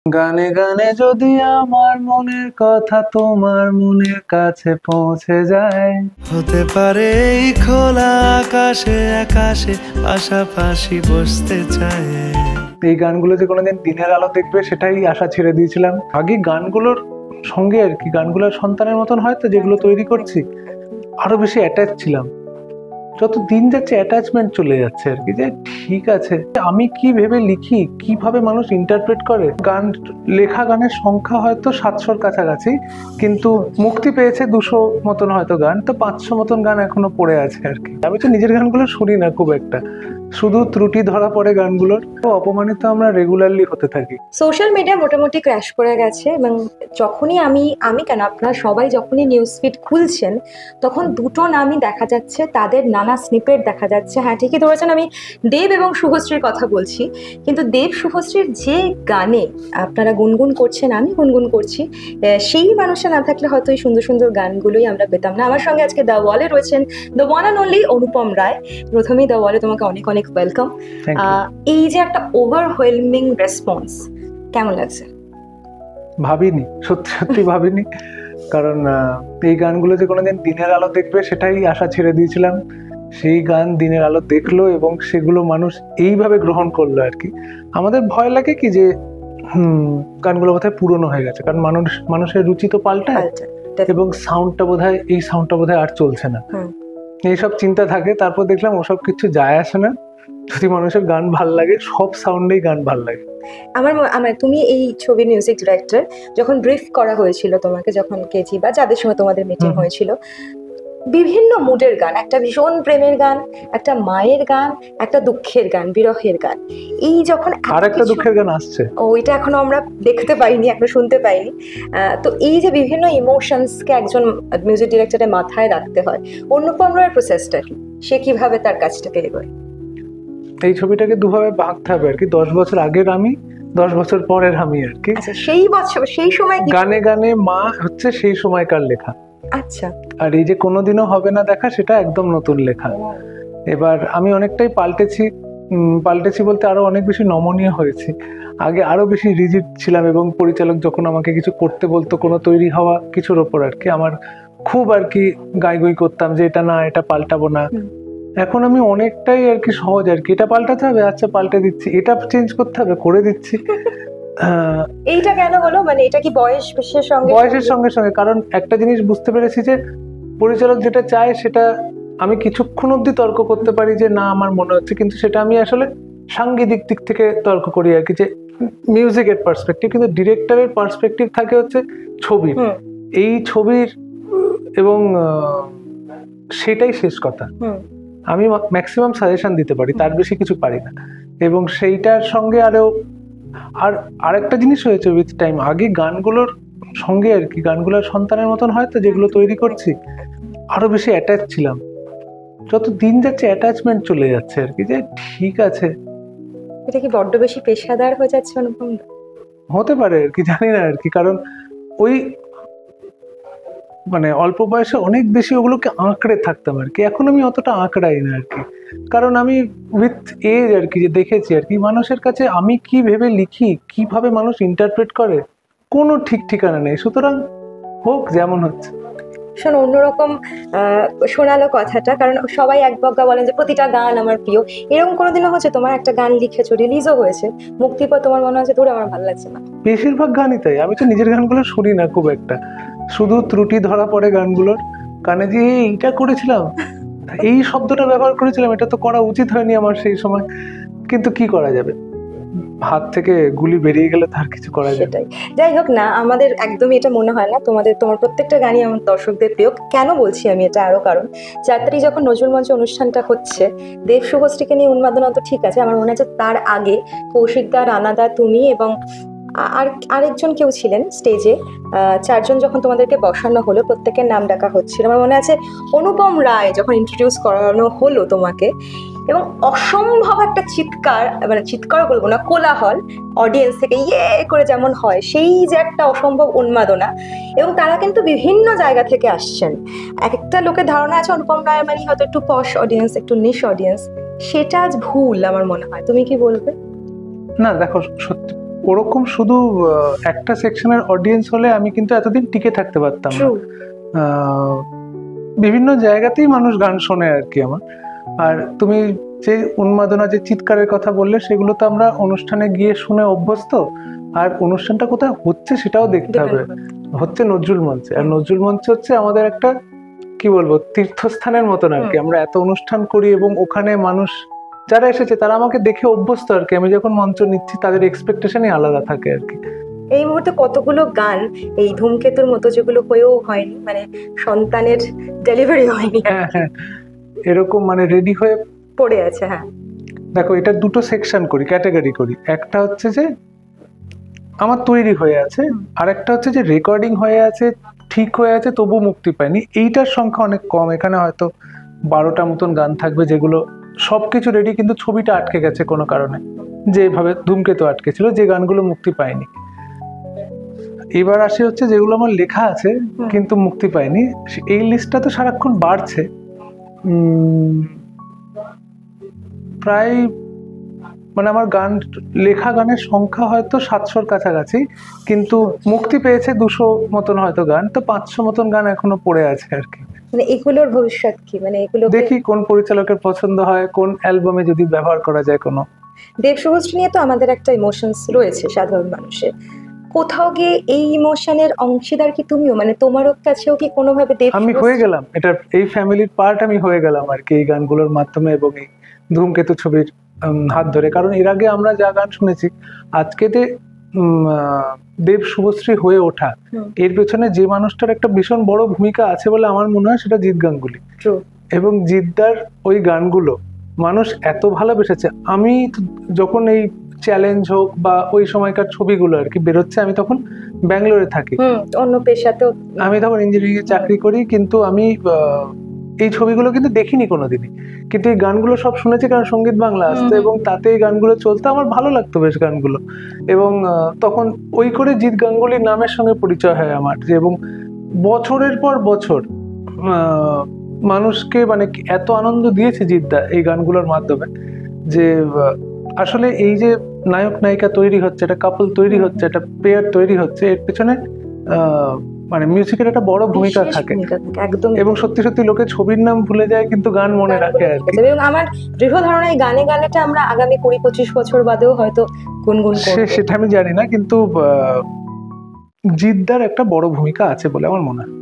গানে গানে যদি আমার মনের কথা তোমার মনের কাছে পৌঁছে যায়, হতে পারে এই খোলা আকাশে আকাশে পাশাপাশি বসতে চায়। এই গানগুলো যে কোনোদিন দিনের আলো দেখবে সেটাই আশা ছেড়ে দিয়েছিলাম। আগে গানগুলোর সঙ্গে আর কি, গানগুলোর সন্তানের মতন হয়তো যেগুলো তৈরি করছি আরো বেশি অ্যাটাচ ছিলাম। যত দিন যাচ্ছে অ্যাটাচমেন্ট চলে যাচ্ছে আর কি, যে ঠিক আছে আমি কি ভেবে লিখি, কিভাবে মানুষ ইন্টারপ্রেট করে। গান লেখা গানের সংখ্যা হয়তো 700-র কাছাকাছি, কিন্তু মুক্তি পেয়েছে 200 মতন হয়তো গান, তো 500 মতন গান এখনো পড়ে আছে আর কি। আমি তো নিজের গানগুলো শুনি না খুব একটা, শুধু ত্রুটি ধরা পড়ে গানগুলোর, তো অপমানিত আমরা রেগুলারলি হতে থাকি। সোশ্যাল মিডিয়া মোটামুটি ক্র্যাশ করে গেছে, এবং যখনই আমি কেন আপনারা সবাই যখনই নিউজ ফিড খুলছেন তখন দুটো নামই দেখা যাচ্ছে, তাদের নানা স্নিপেট দেখা যাচ্ছে। হ্যাঁ, ঠিকই ধরেছেন, আমি দেব এবং শুভশ্রীর কথা বলছি। কিন্তু দেব শুভশ্রীর যে গানে আপনারা গুনগুন করছেন, আমি গুনগুন করছি, সেই মানুষটা না থাকলে হয়তো এই সুন্দর সুন্দর গানগুলোই আমরা পেতাম না। আমার সঙ্গে আজকে দ্য ওয়ালে রয়েছেন the one and only Anupam Roy. প্রথমেই দ্য ওয়ালে তোমাকে অনেক অনেক ওয়েলকাম। এই যে একটা ওভারওয়েলমিং রেসপন্স, কেমন লাগছে? ভাবিনি, সত্যি সত্যি ভাবিনি, কারণ এই গানগুলো যে কোনোদিন দিনের আলো দেখবে সেটাই আশা ছেড়ে দিয়েছিলাম। সেই গান দিনের আলো দেখলো এবং সেগুলো মানুষ এইভাবে গ্রহণ করলো আর কি। আমাদের ভয় লাগে কি যে গানগুলো বোধহয় পুরনো হয়ে গেছে, কারণ মানুষের রুচি তো পাল্টায়, এবং সাউন্ডটা বোধহয় আর চলছে না, এইসব চিন্তা থাকে। তারপর দেখলাম ওসব কিছু যায় আসে না, যদি মানুষের গান ভাল লাগে সব সাউন্ডেই গান ভাল লাগে। আমার তুমি এই ছবির মিউজিক ডিরেক্টর, যখন ব্রিফ করা হয়েছিল তোমাকে, যখন কেজি বা যাদের সঙ্গে তোমাদের মিটিং হয়েছিল, বিভিন্ন মুডের গান, একটা ভীষণ প্রেমের গান, একটা মায়ের গান, একটা দুঃখের গান, বিরহের গান, এই যখন আর একটা দুঃখের গান আসছে, ওইটা এখনো আমরা দেখতে পাইনি, এখনো শুনতে পাইনি। তো এই যে বিভিন্ন ইমোশনসকে একজন মিউজিক ডিরেক্টরের মাথায় রাখতে হয়, অনুপম রায়ের প্রসেসটা কি, সে কিভাবে তার কাজটাকে এগোয়? এই ছবিটাকে দুভাবে ভাগতে হবে আর কি, 10 বছর আগের আমি, 10 বছর পরের আমি আর কি। আচ্ছা, সেই বছর সেই সময় গানে গানে মা হচ্ছে সেই সময়কার লেখা। আচ্ছা। আর এই যে কোনোদিনও হবে না দেখা, সেটা একদম নতুন লেখা। এবার আমি অনেকটাই পাল্টেছি বলতে আরো অনেক বেশি নমনীয় হয়েছি। আগে আরো বেশি রিজিড ছিলাম, এবং পরিচালক যখন আমাকে কিছু করতে বলতো কোনো তৈরি হওয়া কিছুর ওপর আর কি, আমার খুব আর কি গাইগুই করতাম যে এটা না, এটা পাল্টাবো না। এখন আমি অনেকটাই আর কি সহজ আর কি, এটা পাল্টাতে হবে, আচ্ছা পাল্টে দিচ্ছি, এটা চেঞ্জ করতে হবে, করে দিচ্ছি। এইটা কেন হলো, মানে এটা কি বয়সের সঙ্গে সঙ্গে? কারণ একটা জিনিস বুঝতে পেরেছি যে পরিচালক যেটা চায় সেটা আমি কিছুক্ষণ অব্দি তর্ক করতে পারি যে না আমার মনে হচ্ছে, কিন্তু সেটা আমি আসলে সাংগীতিক দিক থেকে তর্ক করি আর কি, যে মিউজিকের পার্সপেক্টিভ, কিন্তু ডিরেক্টরের পার্সপেক্টিভ থাকে হচ্ছে ছবির, এই ছবির, এবং সেটাই শেষ কথা। আমি ম্যাক্সিমাম সাজেশন দিতে পারি, তার বেশি কিছু পারি না। এবং সেইটার সঙ্গে আরেকটা জিনিস হয়েছে উইথ টাইম, আগে গানগুলোর সঙ্গে আর কি, গানগুলোর সন্তানের মতন হয়তো যেগুলো তৈরি করছি আরো বেশি অ্যাটাচ ছিলাম। যত দিন যাচ্ছে অ্যাটাচমেন্ট চলে যাচ্ছে আর কি, যে ঠিক আছে। এটা কি বড্ড বেশি পেশাদার হয়ে যাচ্ছে অনুপম? হতে পারে আর কি, জানি না আর কি, কারণ ওই মানে অল্প বয়সে অনেক বেশি ওগুলোকে আঁকড়ে থাকতাম আর কি। এখন আমি অতটা আঁকড়াই না আর কি, কারণ আমি উইথ এজ আর কি, যে দেখেছি আর কি মানুষের কাছে আমি কি ভেবে লিখি, কিভাবে মানুষ ইন্টারপ্রেট করে, কোনো ঠিক ঠিকানা নেই। সুতরাং হোক যেমন হচ্ছে। শোনো, অন্যরকম শোনালো কথাটা, কারণ সবাই এক বজ্ঞা বলেন যে প্রতিটা গান আমার প্রিয়। এরকম কোনোদিনও হচ্ছে তোমার একটা গান লিখেছো, রিলিজও হয়েছে, মুক্তির পর তোমার মনে হচ্ছে ধরে আমার ভালো লাগছে না? বেশিরভাগ গানই তাই। আমি তো নিজের গানগুলো শুনি না খুব একটা, শুধু ত্রুটি ধরা পড়ে গানগুলোর কানে, যে এইটা করেছিলাম, এই শব্দটা ব্যবহার করেছিলাম, এটা তো করা উচিত হয়নি আমার সেই সময়, কিন্তু কি করা যাবে, হাত থেকে গুলি বেরিয়ে গেলে তার কিছু করা যায়। সেটাই। যাই হোক না, আমাদের একদমই এটা মনে হয় না তোমার প্রত্যেকটা গানই আমার দর্শকদের প্রিয়। কেন বলছি আমি এটা, আরো কারণ 4 তারিখ যখন নজরুল মঞ্চে অনুষ্ঠানটা হচ্ছে, দেব শুভশ্রীকে নিয়ে উন্মাদনা তো ঠিক আছে, আমার মনে আছে তার আগে কৌশিকদা, রানাদা, তুমি এবং আরেকজন কেউ ছিলেন স্টেজে, 4 জন যখন তোমাদেরকে বসানো হলো, প্রত্যেকের নাম ডাকা হচ্ছিল। আমার মনে আছে অনুপম রায় যখন ইন্ট্রোডিউস করানো হলো তোমাকে, এবং অসম্ভব একটা চিৎকার, মানে চিৎকার বলবো না, কোলাহল অডিয়েন্স থেকে ইয়ে করে যেমন হয়, সেই যে একটা অসম্ভব উন্মাদনা। এবং তারা কিন্তু বিভিন্ন জায়গা থেকে আসছেন। একটা লোকের ধারণা আছে অনুপম রায় মানে হয়তো একটু পশ অডিয়েন্স, একটু নিশ অডিয়েন্স, সেটা আজ ভুল আমার মনে হয়। তুমি কি বলবে? না দেখো, সত্যি ওরকম শুধু একটা সেকশনের অডিয়েন্স হলে আমি কিন্তু এতদিন টিকে থাকতে পারতাম না। বিভিন্ন জায়গাতেই মানুষ গান শোনে আর কি আমার। আর তুমি যে উন্মাদনা, যে চিৎকারের কথা বললে, সেগুলো তো আমরা অনুষ্ঠানে গিয়ে শুনে অভ্যস্ত। আর অনুষ্ঠানটা কোথায় হচ্ছে সেটাও দেখতে হবে। হচ্ছে নজরুল মঞ্চে, আর নজরুল মঞ্চ হচ্ছে আমাদের একটা কি বলবো তীর্থস্থানের মতন আর কি। আমরা এত অনুষ্ঠান করি এবং ওখানে মানুষ যারা এসেছে তারা আমাকে দেখে অভ্যস্ত আর কি। আমি যখন মঞ্চ নিচ্ছি তাদের এক্সপেকটেশনই আলাদা থাকে আর কি। এই মুহূর্তে কতগুলো গান এই ধূমকেতুর মতো যেগুলো হয়েও হয়নি, মানে সন্তানের ডেলিভারি হয়নি, হ্যাঁ এরকম মানে রেডি হয়ে পড়ে আছে। হ্যাঁ দেখো, এটা দুটো সেকশন করি, ক্যাটাগরি করি। একটা হচ্ছে যে আমার তৈরি হয়ে আছে, আর একটা হচ্ছে যে রেকর্ডিং হয়ে আছে, ঠিক হয়ে আছে, তবু মুক্তি পায়নি। এইটার সংখ্যা অনেক কম। এখানে হয়তো 12টা মতন গান থাকবে যেগুলো সবকিছু রেডি, কিন্তু ছবিটা আটকে গেছে কোনো কারণে, যেভাবে ধূমকেতু আটকে ছিল, যে গানগুলো মুক্তি পায়নি। এবার আসে হচ্ছে যেগুলো আমার লেখা আছে কিন্তু মুক্তি পায়নি। এই লিস্টটা তো সারাক্ষণ বাড়ছে। প্রায় মানে আমার গান, লেখা গানের সংখ্যা হয়তো 700-র কাছাকাছি, কিন্তু মুক্তি পেয়েছে 200 মতন হয়তো গান। তো 500 মতন গান এখনো পড়ে আছে আর কি। মানে এগুলোর ভবিষ্যৎ কি? মানে এগুলো দেখি কোন পরিচালকের পছন্দ হয়, কোন অ্যালবামে যদি ব্যবহার করা যায় কোনো। দেব শুভশ্রী নিয়ে তো আমাদের একটা ইমোশনস রয়েছে সাধারণ মানুষের। কোথাও গিয়ে এই ইমোশনের অংশীদার কি তুমিও? মানে তোমারও কাছেও কি কোনোভাবে দেব আমি হয়ে গেলাম, এটা এই ফ্যামিলির পার্ট আমি হয়ে গেলাম আর কি এই গানগুলোর মাধ্যমে এবং এই ধূমকেতু ছবির হাত ধরে। কারণ এর আগে আমরা যা গান শুনেছি, আজকেতে দেব শুভশ্রী হয়ে ওঠা, এর পেছনে যে মানুষটার একটা ভীষণ বড় ভূমিকা আছে বলে আমার মনে হয় সেটা জিৎ গাঙ্গুলি। এবং জিৎদার ওই গানগুলো মানুষ এত ভালোবেসেছে। আমি যখন এই চ্যালেঞ্জ হোক বা ওই সময়কার ছবিগুলো আর কি বেরোচ্ছে, আমি তখন ব্যাঙ্গালোরে থাকি, অন্য পেশাতেও আমি তখন ইঞ্জিনিয়ারিং এ চাকরি করি, কিন্তু আমি এই ছবিগুলো কিন্তু দেখিনি কোনোদিনই। কিন্তু এই গানগুলো সব শুনেছি, কারণ সঙ্গীত বাংলা আসতো এবং তাতে এই গানগুলো চলতো, আমার ভালো লাগতো বেশ গানগুলো। এবং তখন ওই করে জিৎ গাঙ্গুলির নামের সঙ্গে পরিচয় হয় আমার। এবং বছরের পর বছর মানুষকে মানে এত আনন্দ দিয়েছে জিৎদা এই গানগুলোর মাধ্যমে, যে আসলে এই যে নায়ক নায়িকা তৈরি হচ্ছে, একটা কাপল তৈরি হচ্ছে, একটা পেয়ার তৈরি হচ্ছে, এর পেছনে মানে মিউজিকের একটা বড় ভূমিকা থাকে একদম। এবং সত্যি সত্যি লোকে ছবির নাম ভুলে যায় কিন্তু গান মনে রাখে আর কি। এবং আমার দৃঢ় ধারণা এই গানে গানেটা আমরা আগামী 20-25 বছর বাদেও হয়তো গুনগুন করব, সেটা আমি জানি না, কিন্তু জিৎদার একটা বড় ভূমিকা আছে বলে আমার মনে হয়।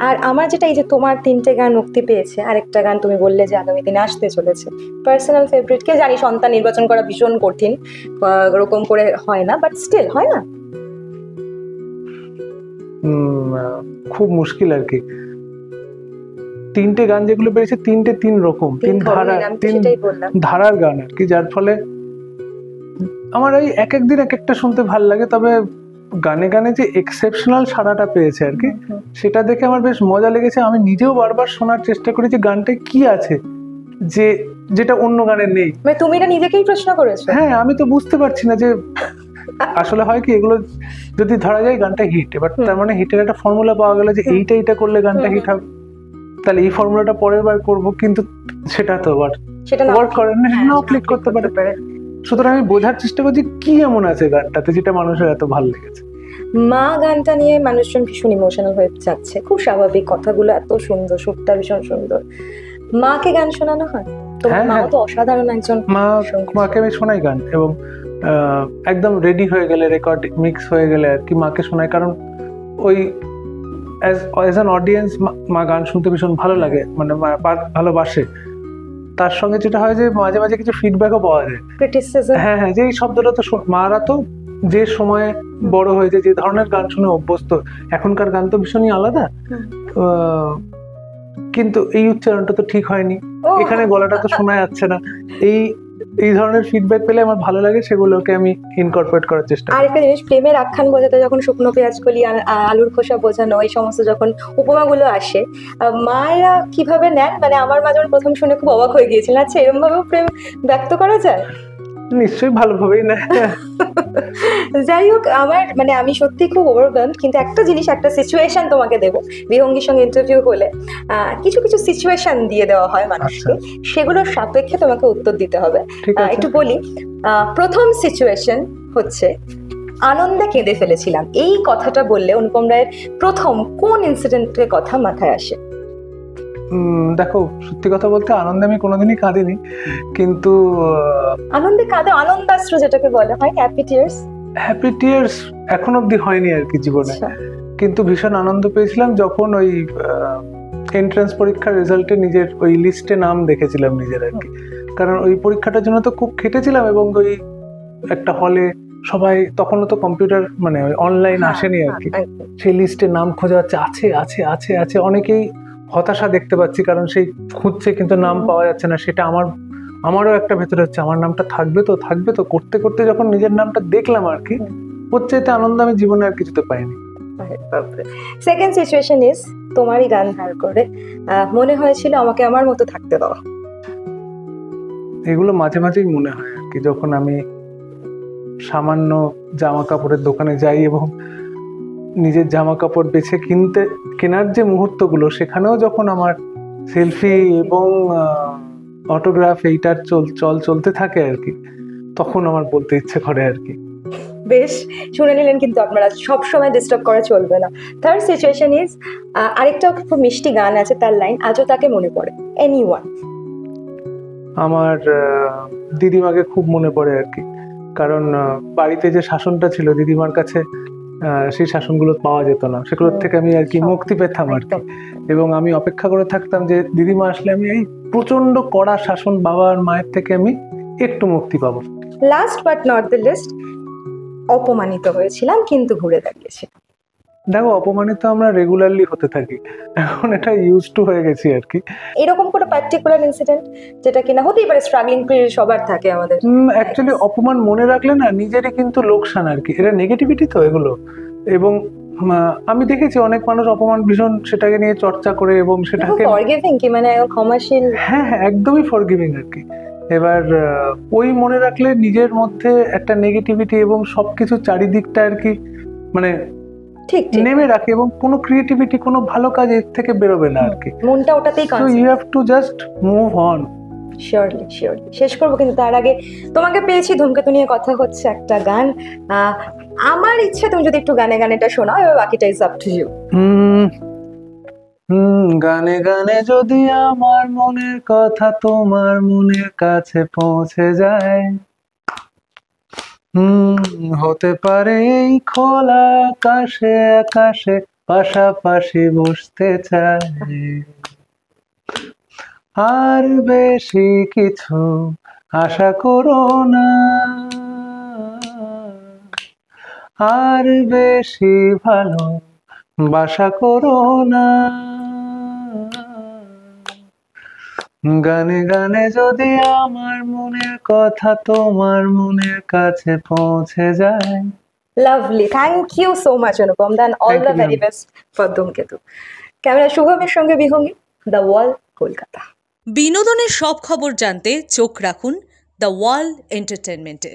আর আমার যেটা, এই যে তোমার 3টে গান মুক্তি পেয়েছে, আরেকটা গান তুমি বললে যে আগামী দিনে আসতে চলেছে, পার্সোনাল ফেভারিট। কে জানি, সন্তান নির্বাচন করা ভীষণ কঠিন, ওরকম করে হয় না, বাট স্টিল হয় না, খুব মুশকিল আর কি। 3টে গান যেগুলো বেরিয়েছে, 3 রকম, 3 ধারার গান আর কি, যার ফলে আমার এই এক একদিন এক একটা শুনতে ভাল লাগে। তবে গানে গানে যে এক্সেপশনাল সাড়াটা পেয়েছে আর কি, সেটা দেখে আমার বেশ মজা লেগেছে। আমি নিজেও বারবার শোনার চেষ্টা করি যে গানটায় কি আছে যে যেটা অন্য গানে নেই। মানে তুমি এটা নিজেকেই প্রশ্ন করেছো? হ্যাঁ, আমি তো বুঝতে পারছি না যে আসলে হয় কি, এগুলো যদি ধরা যায় গানটা হিট, এবার তার মানে হিটের একটা ফর্মুলা পাওয়া গেল যে এইটা করলে গানটা হিট হবে, তাহলে এই ফর্মুলাটা পরের বার করবো, কিন্তু সেটা তো আবার ওয়ার্ক করে না, নাও ক্লিক করতে পারে। সুতরাং আমি বোঝার চেষ্টা করছি কি এমন আছে গানটাতে যেটা মানুষের এত ভালো লেগেছে। মা গানটা নিয়ে মানুষজন ভীষণ ইমোশনাল হয়ে যাচ্ছে, খুব স্বাভাবিক, কথাগুলো এত সুন্দর, সুরটা ভীষণ সুন্দর। মাকে গান শোনানো হয়? তোমার মা তো অসাধারণ একজন। মাকে আমি শোনাই গান, এবং একদম রেডি হয়ে গেলে, রেকর্ড মিক্স হয়ে গেলে আর কি মাকে শোনাই। কারণ ওই অ্যাজ অ্যান অডিয়েন্স মা গান শুনতে ভীষণ ভালো লাগে, মানে ভালোবাসে। তার সঙ্গে যেটা হয় যে মাঝে মাঝে কিছু ফিডব্যাকও পাওয়া যায়, হ্যাঁ, যে এই শব্দটা তো মারা তো যে সময়ে বড় হয়েছে, যে ধরনের গান শুনে অভ্যস্ত, এখনকার গান তো ভীষণই আলাদা, কিন্তু এই উচ্চারণটা তো ঠিক হয়নি, এখানে গলাটা তো শোনা যাচ্ছে না। এই ধরনের ফিডব্যাক পেলে আমার ভালো লাগে, সেগুলোকে আমি ইনকর্পোরেট করার চেষ্টা করি। আরেকটা জিনিস, প্রেমের আখ্যান বোঝাতে যখন শুকনো পেঁয়াজ কলি, আলুর খোসা বোঝানো, এই সমস্ত যখন উপমাগুলো আসে, মায়েরা কিভাবে নেন? মানে আমার মা যখন প্রথম শুনে খুব অবাক হয়ে গিয়েছিলেন। আচ্ছা, এরকম ভাবেও প্রেম ব্যক্ত করা যায়? নিশ্চয়ই ভালোভাবেই না। যাই হোক, আমার মানে আমি সত্যি খুব ওভারওয়েলমড, কিন্তু একটা জিনিস, একটা সিচুয়েশন তোমাকে দেবো। বিহঙ্গীর সঙ্গে ইন্টারভিউ হলে কিছু কিছু সিচুয়েশন দিয়ে দেওয়া হয় মানুষকে, সেগুলোর সাপেক্ষে তোমাকে উত্তর দিতে হবে। একটু বলি, প্রথম সিচুয়েশন হচ্ছে আনন্দে কেঁদে ফেলেছিলাম, এই কথাটা বললে অনুপম রায়ের প্রথম কোন ইনসিডেন্টের কথা মাথায় আসে? দেখো, সত্যি কথা বলতে আনন্দে আমি কোনোদিনই কাঁদিনি, কিন্তু আনন্দে কাঁদে, আনন্দাশ্রু যেটাকে বলা হয়, হ্যাপি টিয়ার্স। হ্যাপি টিয়ার্স এখন অব্দি হয়নি আর কি জীবনে, কিন্তু ভীষণ আনন্দ পেয়েছিলাম যখন ওই এন্ট্রান্স পরীক্ষার রেজাল্টে নিজের ওই লিস্টে নাম দেখেছিলাম নিজের আর কি। কারণ ওই পরীক্ষাটার জন্য তো খুব খেটেছিলাম, এবং ওই একটা হলে সবাই, তখনও তো কম্পিউটার মানে অনলাইন আসেনি আর কি, সেই লিস্টে নাম খোঁজা যাচ্ছে, আছে আছে আছে আছে, অনেকেই হতাশা দেখতে পাচ্ছি, কারণ সেই খুঁজছে কিন্তু নাম পাওয়া যাচ্ছে না। সেটা আমারও একটা ভেতরে হচ্ছে, আমার নামটা থাকবে তো থাকবে তো, করতে করতে যখন নিজের নামটা দেখলাম আর কি, ওর চাইতে আনন্দ আমি জীবনে আর কিছুতে পাইনি। সেকেন্ড সিচুয়েশন ইজ, তোমারই গান ধার করে মনে হয়েছিল আমাকে আমার মতো থাকতে দাও। এগুলো মাঝে মাঝেই মনে হয় আর কি, যখন আমি সামান্য জামা কাপড়ের দোকানে যাই এবং নিজের জামা কাপড় বেছে কেনার যে মুহূর্তগুলো, সেখানেও যখন আমার সেলফি এবং অটোগ্রাফ এইটার চলতে থাকে আর কি, তখন আমার বলতে ইচ্ছে করে আর কি। বেশ, শুনে নিলেন কিন্তু আপনারা, সব সময় ডিস্টার্ব করা চলবে না। থার্ড সিচুয়েশন ইজ, আরেকটা খুব মিষ্টি গান আছে, তার লাইন আজও তাকে মনে পড়ে, এনিওয়ান। আমার দিদিমাকে খুব মনে পড়ে আর কি, কারণ বাড়িতে যে শাসনটা ছিল দিদিমার কাছে, সেই শাসনগুলো পাওয়া যেত না, সেগুলোর থেকে আমি আর কি মুক্তি পেতাম আর কি। এবং আমি অপেক্ষা করে থাকতাম যে দিদিমা আসলে আমি এই প্রচন্ড কড়া শাসন বাবা আর মায়ের থেকে আমি একটু মুক্তি পাবো। Last but not the least, অপমানিত হয়েছিলাম কিন্তু ঘুরে দাঁড়িয়েছিলাম। দেখো, অপমানিত আমরা রেগুলারলি হতে থাকি, এখন এটা ইউজ টু হয়ে গেছি আর কি। এরকম কোনো পার্টিকুলার ইনসিডেন্ট যেটা কিনা হতেই পারে, স্ট্রাগলিং পিরিয়ড সবার থাকে আমাদের। অ্যাকচুয়ালি অপমান মনে রাখলে না নিজেরই কিন্তু লোকসান আর কি, এটা নেগেটিভিটি তো এগুলো। এবং আমি দেখেছি অনেক মানুষ অপমান ভীষণ সেটাকে নিয়ে চর্চা করে এবং সেটাকে ফরগিভিং কি মানে ক্ষমাশীল। হ্যাঁ হ্যাঁ, একদমই ফরগিভিং আর কি। এবার ওই মনে রাখলে নিজের মধ্যে একটা নেগেটিভিটি এবং সবকিছু চারিদিকটা আর কি মানে ঠিক নেমে রাখে, এবং কোনো ক্রিয়েটিভিটি, কোনো ভালো কাজ এর থেকে বেরোবে না আর কি। মনটা ওটাতেই so you have to just move on. Surely surely শেষ করবো, কিন্তু তার আগে তোমাকে পেয়েছি, ধূমকেতু নিয়ে কথা হচ্ছে, একটা গান। আমার ইচ্ছে তুমি যদি একটু গানেটা শোনাও, এবার বাকিটা ইজ আপ টু ইউ। গানে গানে যদি আমার মনের কথা তোমার মনের কাছে পৌঁছে যায়, হতে পারে এই খোলা আকাশে আকাশে পাশাপাশি বসতে চাই, আর বেশি কিছু আশা করো না, আর বেশি ভালো বাসা করো না। গানে গানে যদি আমার মনের কথা তোমার মনের কাছে পৌঁছে যায়। Lovely, thank you so much Anupam da, all the very best for Dhumketu. Camera শুভমের সঙ্গে বিহঙ্গী, দ্য ওয়াল, কলকাতা। বিনোদনের সব খবর জানতে চোখ রাখুন দ্য ওয়াল এন্টারটেনমেন্টে।